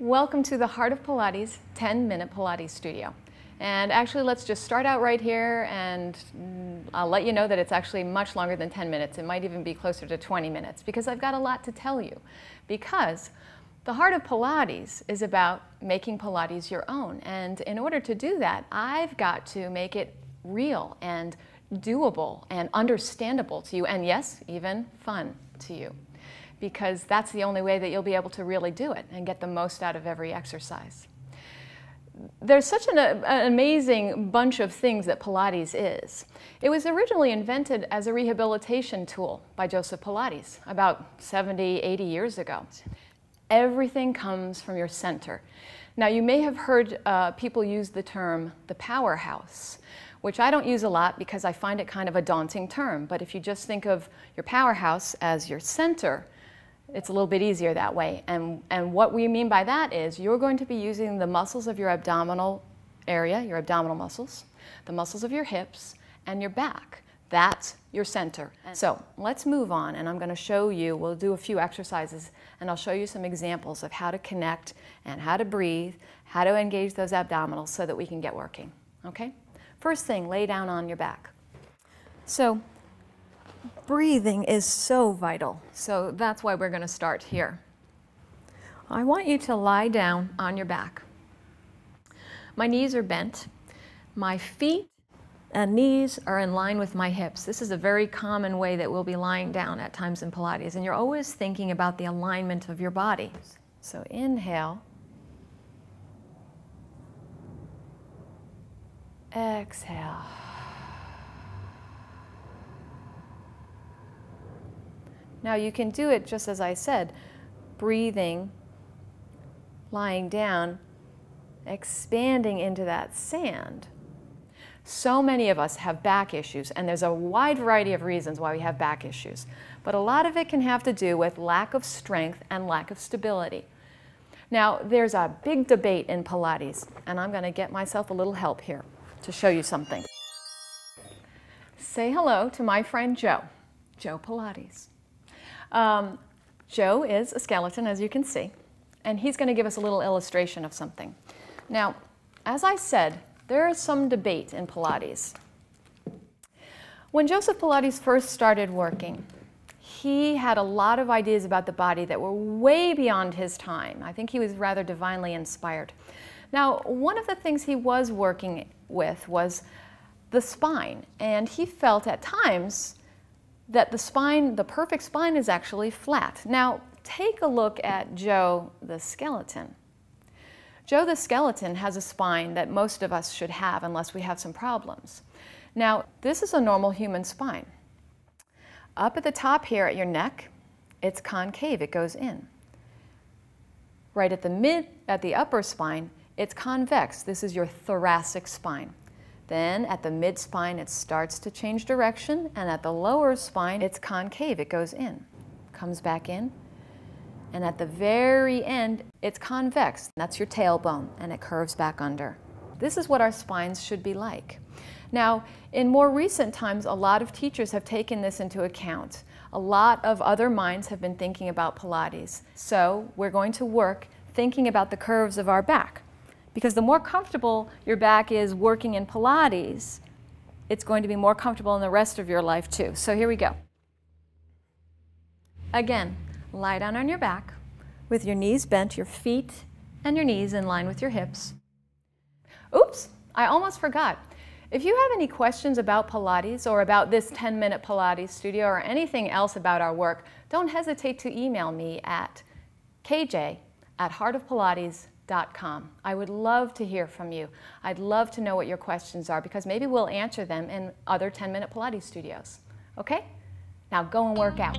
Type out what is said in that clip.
Welcome to the Heart of Pilates 10-minute Pilates studio. And actually, let's just start out right here, and I'll let you know that it's actually much longer than 10 minutes. It might even be closer to 20 minutes because I've got a lot to tell you. Because the Heart of Pilates is about making Pilates your own. And in order to do that, I've got to make it real and doable and understandable to you, and yes, even fun to you. Because that's the only way that you'll be able to really do it and get the most out of every exercise. There's such an amazing bunch of things that Pilates is. It was originally invented as a rehabilitation tool by Joseph Pilates about 70, 80 years ago. Everything comes from your center. Now, you may have heard people use the term the powerhouse, which I don't use a lot because I find it kind of a daunting term. But if you just think of your powerhouse as your center, it's a little bit easier that way. And what we mean by that is you're going to be using the muscles of your abdominal area, your abdominal muscles, the muscles of your hips, and your back. That's your center. So let's move on, and I'm going to show you, we'll do a few exercises, and I'll show you some examples of how to connect and how to breathe, how to engage those abdominals so that we can get working. Okay? First thing, lay down on your back. So breathing is so vital, so that's why we're going to start here. I want you to lie down on your back. My knees are bent. My feet and knees are in line with my hips. This is a very common way that we'll be lying down at times in Pilates, and you're always thinking about the alignment of your body. So inhale. Exhale. Now you can do it just as I said, breathing, lying down, expanding into that sand. So many of us have back issues, and there's a wide variety of reasons why we have back issues. But a lot of it can have to do with lack of strength and lack of stability. Now, there's a big debate in Pilates, and I'm going to get myself a little help here to show you something. Say hello to my friend Joe, Joe Pilates. Joe is a skeleton, as you can see, and he's going to give us a little illustration of something. Now, as I said, there is some debate in Pilates. When Joseph Pilates first started working, he had a lot of ideas about the body that were way beyond his time. I think he was rather divinely inspired. Now, one of the things he was working with was the spine, and he felt at times that the spine, the perfect spine, is actually flat. Now, take a look at Joe the skeleton. Joe the skeleton has a spine that most of us should have unless we have some problems. Now, this is a normal human spine. Up at the top here at your neck, it's concave, it goes in. Right at the upper spine, it's convex. This is your thoracic spine. Then at the mid-spine, it starts to change direction, and at the lower spine, it's concave. It goes in, comes back in, and at the very end, it's convex. That's your tailbone, and it curves back under. This is what our spines should be like. Now, in more recent times, a lot of teachers have taken this into account. A lot of other minds have been thinking about Pilates. So we're going to work thinking about the curves of our back. Because the more comfortable your back is working in Pilates, it's going to be more comfortable in the rest of your life too. So here we go. Again, lie down on your back with your knees bent, your feet and your knees in line with your hips. Oops, I almost forgot. If you have any questions about Pilates or about this 10-minute Pilates studio or anything else about our work, don't hesitate to email me at kj@heartofpilates.com. I would love to hear from you. I'd love to know what your questions are because maybe we'll answer them in other 10-minute Pilates studios. Okay? Now go and work out.